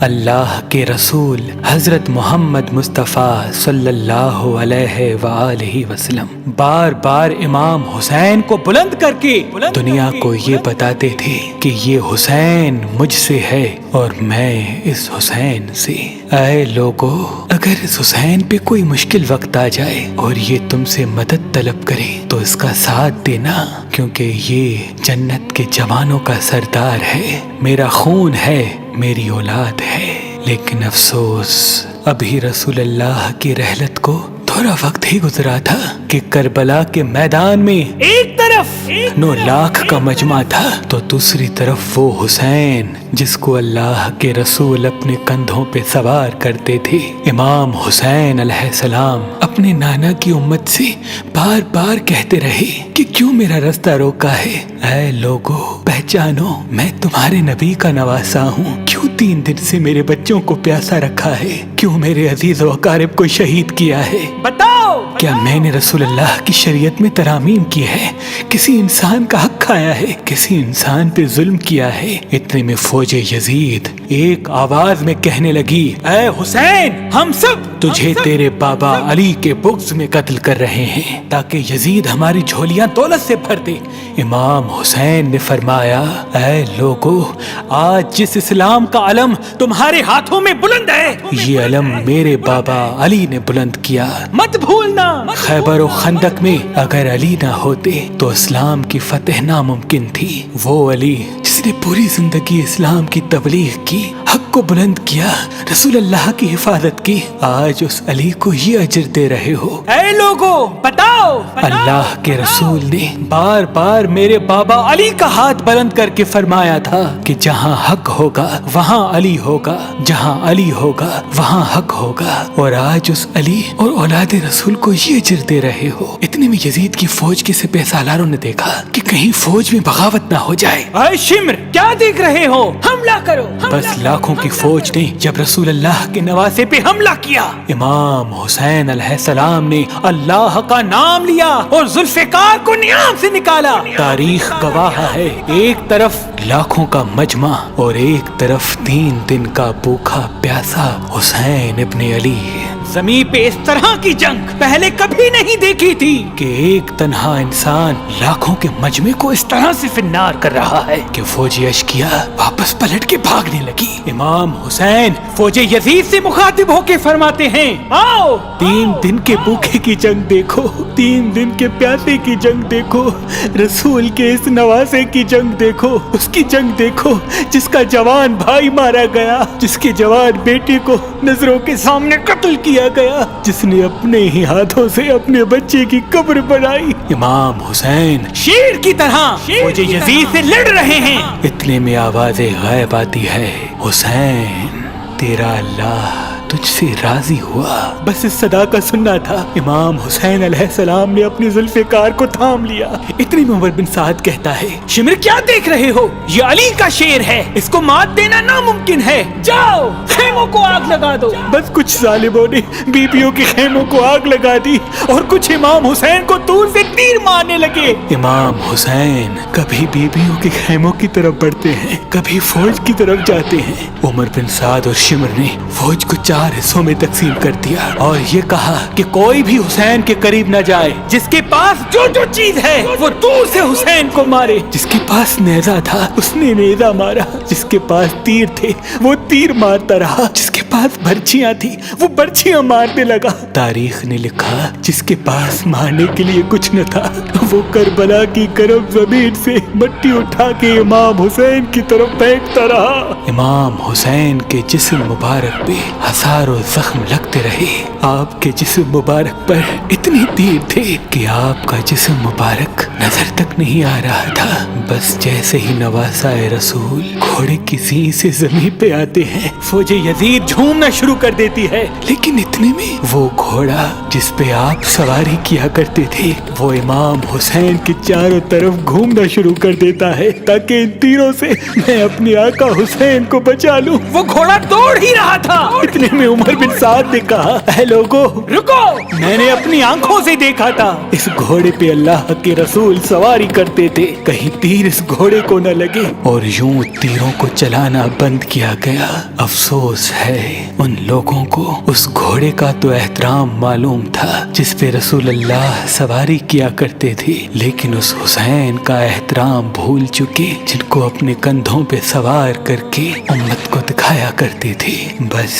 اللہ کے رسول حضرت محمد مصطفیٰ صلی اللہ علیہ وآلہ وسلم بار بار امام حسین کو بلند کر کے دنیا کو یہ بتاتے تھے کہ یہ حسین مجھ سے ہے اور میں اس حسین سے۔ اے لوگو، اگر اس حسین پہ کوئی مشکل وقت آ جائے اور یہ تم سے مدد طلب کرے تو اس کا ساتھ دینا، کیونکہ یہ جنت کے جوانوں کا سردار ہے، میرا خون ہے، میری اولاد ہے۔ لیکن افسوس، ابھی رسول اللہ کی رحلت کو تھوڑا وقت ہی گزرا تھا کہ کربلا کے میدان میں ایک طرف 9 لاکھ کا مجمع تھا تو دوسری طرف وہ حسین جس کو اللہ کے رسول اپنے کندھوں پہ سوار کرتے تھے۔ امام حسین علیہ السلام اپنے نانا کی امت سے بار بار کہتے رہے کہ کیوں میرا رستہ روکا ہے؟ اے لوگو، پہچانو، میں تمہارے نبی کا نواسا ہوں۔ کیوں 3 دن سے میرے بچوں کو پیاسا رکھا ہے؟ کیوں میرے عزیز و اقارب کو شہید کیا ہے؟ بتاؤ، کیا میں نے رسول اللہ کی شریعت میں ترامیم کی ہے؟ کسی انسان کا حق کھایا ہے؟ کسی انسان پہ ظلم کیا ہے؟ اتنے میں فوج یزید ایک آواز میں کہنے لگی، اے حسین، ہم سب تجھے تیرے بابا علی کے بغض میں قتل کر رہے ہیں تاکہ یزید ہماری جھولیاں دولت سے بھر دے۔ امام حسین نے فرمایا، اے لوگو، آج جس اسلام کا علم تمہارے ہاتھوں میں بلند ہے، یہ علم میرے بابا علی نے بلند کیا، مت بھولنا۔ خیبر و خندق میں اگر علی نہ ہوتے تو اسلام کی فتح ناممکن تھی۔ وہ علی جس نے پوری زندگی اسلام کی تبلیغ کی، حق کو بلند کیا، رسول اللہ کی حفاظت کی، آج اس علی کو یہ اجر دے رہے ہو۔ اے لوگو، بتاؤ، اللہ کے رسول نے بار بار میرے بابا علی کا ہاتھ بلند کر کے فرمایا تھا کہ جہاں حق ہوگا وہاں علی ہوگا، جہاں علی ہوگا وہاں حق ہوگا، اور آج اس علی اور اولاد رسول کو یہ اجر دے رہے ہو۔ اتنے میں یزید کی فوج کے سپہ سالاروں نے دیکھا کہ کہیں فوج میں بغاوت نہ ہو جائے۔ اے شمر، کیا دیکھ رہے ہو؟ حملہ کرو۔ بس لاکھوں کی فوج نے جب رسول اللہ کے نواسے پہ حملہ کیا، امام حسین علیہ السلام نے اللہ کا نام لیا اور ذوالفقار کو نیام سے نکالا۔ تاریخ گواہ ہے، ایک طرف لاکھوں کا مجمع اور ایک طرف 3 دن کا بھوکا پیاسا حسین ابن علی۔ زمین پہ اس طرح کی جنگ پہلے کبھی نہیں دیکھی تھی کہ ایک تنہا انسان لاکھوں کے مجمع کو اس طرح سے فنار کر رہا ہے کہ فوج اشکیا واپس پلٹ کے بھاگنے لگی۔ امام حسین فوج یزید سے مخاطب ہو کے فرماتے ہیں، آؤ، 3 دن کے بھوکے کی جنگ دیکھو، 3 دن کے پیاسے کی جنگ دیکھو، رسول کے اس نواسے کی جنگ دیکھو، اس کی جنگ دیکھو جس کا جوان بھائی مارا گیا، جس کے جوان بیٹے کو نظروں کے سامنے قتل کیا گیا، جس نے اپنے ہی ہاتھوں سے اپنے بچے کی قبر بنائی۔ امام حسین شیر کی طرح فوج یزید سے لڑ رہے ہیں۔ اتنے میں آواز غائب آتی ہے، حسین، تیرا اللہ تجھ سے راضی ہوا۔ بس اس صدا کا سننا تھا، امام حسین علیہ السلام نے اپنی ذوالفقار کو تھام لیا۔ اتنی میں عمر بن سعد کہتا ہے، شمر، کیا دیکھ رہے ہو؟ یہ علی کا شیر ہے، اس کو مات دینا ناممکن ہے، جاؤ خیموں کو آگ لگا دو۔ بس کچھ ظالموں نے بیبیوں کے خیموں کو آگ لگا دی اور کچھ امام حسین کو دور سے تیر مارنے لگے۔ امام حسین کبھی بیبیوں کے خیموں کی طرف بڑھتے ہیں، کبھی فوج کی طرف جاتے ہیں۔ عمر بن سعد اور شمر نے فوج کو 4 حصوں میں تقسیم کر دیا اور یہ کہا کہ کوئی بھی حسین کے قریب نہ جائے، جس کے پاس جو چیز ہے وہ دور سے حسین کو مارے۔ جس کے پاس نیزہ تھا اس نے نیزہ مارا، جس کے پاس تیر تھے وہ تیر مارتا رہا، جس کے پاس برچیاں تھی وہ برچیاں مارنے لگا۔ تاریخ نے لکھا جس کے پاس مارنے کے لیے کچھ نہ تھا وہ کربلا کی گرم زمین سے مٹی اٹھا کے امام حسین کی طرف پھینکتا رہا۔ امام حسین کے جسم مبارک پہ ہزاروں زخم لگتے رہے، آپ کے جسم مبارک پر اتنے تیر تھے کہ آپ کا جسم مبارک نظر تک نہیں آ رہا تھا۔ بس جیسے ہی نواسا رسول گھوڑے کی سینگ سے زمین پہ آتے ہیں، فوج یزید جھومنا شروع کر دیتی ہے، لیکن اتنے میں وہ گھوڑا جس پہ آپ سواری کیا کرتے تھے وہ امام حسین کے چاروں طرف گھومنا شروع کر دیتا ہے تاکہ ان تیروں سے میں اپنے آقا حسین کو بچا لوں۔ وہ گھوڑا دوڑ ہی رہا تھا، اتنے میں عمر بن سعد نے کہا اے لوگو رکو، میں نے اپنی آنکھوں سے دیکھا تھا اس گھوڑے پہ اللہ کے رسول سواری کرتے تھے، کہیں تیر اس گھوڑے کو نہ لگے، اور یوں تیروں کو چلانا بند کیا گیا۔ افسوس ہے ان لوگوں کو اس گھوڑے کا تو احترام معلوم تھا جس پہ رسول اللہ سواری کیا کرتے تھے، لیکن اس حسین کا احترام بھول چکے جن کو اپنے کندھوں پہ سوار کر کے امت کو دکھایا کرتے تھے۔ بس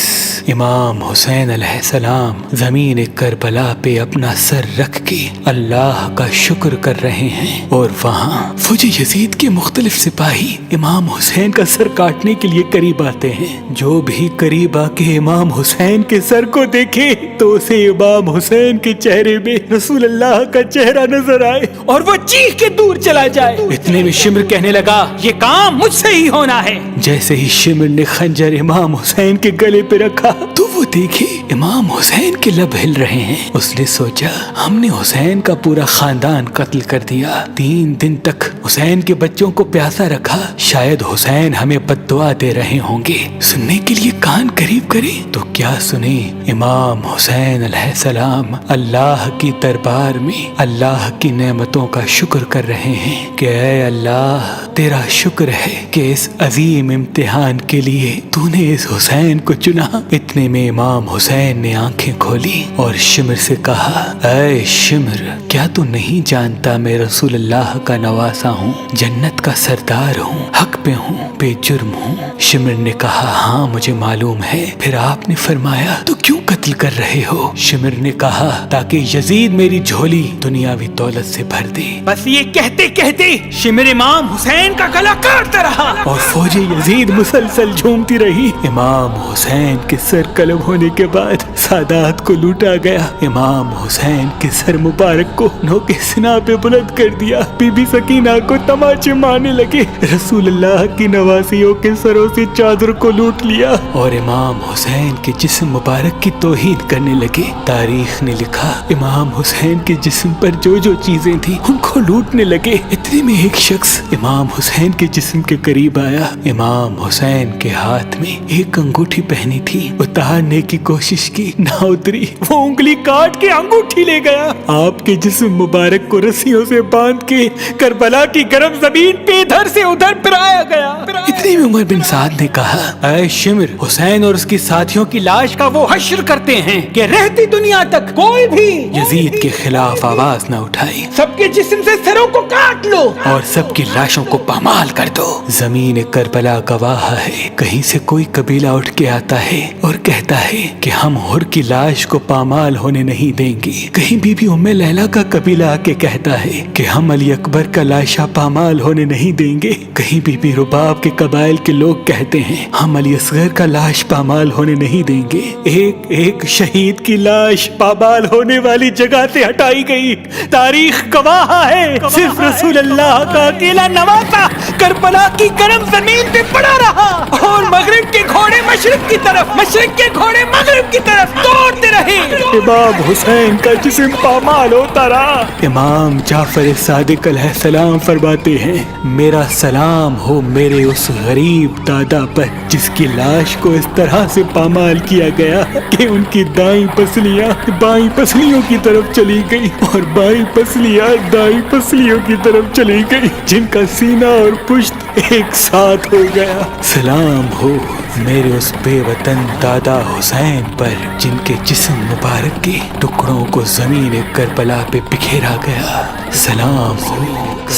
امام حسین علیہ السلام زمین کربلا پہ اپنا سر رکھ کے اللہ کا شکر کر رہے ہیں، اور وہاں فوج یزید کے مختلف سپاہی امام حسین کا سر کاٹنے کے لیے قریب آتے ہیں۔ جو بھی قریب آ کے امام حسین کے سر کو دیکھے تو اسے امام حسین کے چہرے میں رسول اللہ کا چہرہ نظر آئے اور وہ چیخ کے دور چلا جائے۔ اتنے میں شمر کہنے لگا یہ کام مجھ سے ہی ہونا ہے۔ جیسے ہی شمر نے خنجر امام حسین کے گلے پہ رکھا تو وہ دیکھے امام حسین کے لب ہل رہے ہیں۔ اس نے سوچا ہم نے حسین کا پورا خاندان قتل کر دیا، 3 دن تک حسین کے بچوں کو پیاسا رکھا، شاید حسین ہمیں بد دعا دے رہے ہوں گے، سننے کے لیے کان قریب کرے تو کیا سنے۔ امام حسین علیہ السلام اللہ کی دربار میں اللہ کی نعمتوں کا شکر کر رہے ہیں کہ اے اللہ تیرا شکر ہے کہ اس عظیم امتحان کے لیے تو نے اس حسین کو چنا۔ اتنے میں امام حسین نے آنکھیں کھولی اور شمر سے کہا اے شمر کیا تو نہیں جانتا میں رسول اللہ کا نواسا ہوں، جنت کا سردار ہوں، حق پہ ہوں، بے جرم ہوں۔ شمر نے کہا ہاں مجھے معلوم ہے، پھر آپ نے فرمایا تو کیوں قتل کر رہے ہو؟ شمر نے کہا تاکہ یزید میری جھولی دنیاوی دولت سے بھر دے۔ بس یہ کہتے کہتے شمر امام حسین کا گلا کاٹتا رہا اور فوج یزید مسلسل جھومتی رہی۔ امام حسین کے سر قلم ہونے کے بعد سادات کو لوٹا گیا۔ امام حسین کے سر مبارک کو نوکے سنا پہ بلند کر دیا، بی بی سکینہ کو تماچے مارنے لگے، رسول اللہ کی نواسیوں کے سروں سے چادر کو لوٹ لیا اور امام حسین کے جسم مبارک کی توہین کرنے لگے۔ تاریخ نے لکھا امام حسین کے جسم پر جو جو چیزیں تھیں ان کو لوٹنے لگے۔ اتنے میں ایک شخص امام حسین کے جسم کے قریب آیا۔ امام حسین کے ہاتھ میں ایک انگوٹھی پہنی تھی، اتارنے کی کوشش کی نہ اتری، وہ انگلی کاٹ کے انگوٹھی لے گیا۔ آپ کے جسم مبارک کو رسیوں سے باندھ کے کربلا کی گرم زمین پہ ادھر سے ادھر پھرایا گیا۔ اتنے میں عمر بن سعد نے کہا اے شمر حسین اور اس کے ساتھیوں کی لاش کا وہ حشر کرتے ہیں کہ رہتی دنیا تک کوئی بھی یزید کے خلاف آواز نہ اٹھائے، سب کے جسم سے سروں کو کاٹ لو اور سب کی لاشوں کو پامال کر دو۔ زمین کربلا گواہ ہے، کہیں سے کوئی قبیلہ اٹھ کے آتا ہے اور کہتا ہے کہ ہم حر کی لاش کو پامال ہونے نہیں دیں گے، کہیں بی بی ام لیلا کا قبیلہ آ کے کہتا ہے کہ ہم علی اکبر کا لاشا پامال ہونے نہیں دیں گے، کہیں بی بی رباب کے قبائل کے لوگ کہتے ہیں ہم علی اصغر کا لاش پامال ہونے نہیں دیں گے۔ ایک ایک شہید کی لاش پامال ہونے والی جگہ سے ہٹائی گئی۔ تاریخ گواہ ہے صرف رسول اللہ کا اکیلا نواسا کربلا کی گرم زمین پہ پڑا رہا اور مغرب کے گھوڑے مشرق کی طرف، مشرق کے گھوڑے مغرب کی طرف دوڑتے رہے۔ امام حسین کا جسم پامال ہوتا رہا۔ امام جعفر صادق علیہ السلام فرماتے ہیں میرا سلام ہو میرے اس غریب دادا پر جس کی لاش کو اس طرح سے پامال کیا گیا کہ ان کی دائیں پسلیاں بائیں پسلیوں کی طرف چلی گئی اور بائیں پسلیاں دائیں پسلیوں کی طرف چلی گئی، جن کا سینہ اور پشت ایک ساتھ ہو گیا۔ سلام ہو میرے اس بے وطن دادا حسین پر جن کے جسم مبارک کے ٹکڑوں کو زمین کربلا پہ بکھیرا گیا۔ سلام ہو،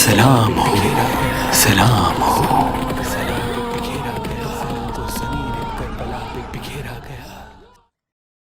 سلام ہو، سلام ہو۔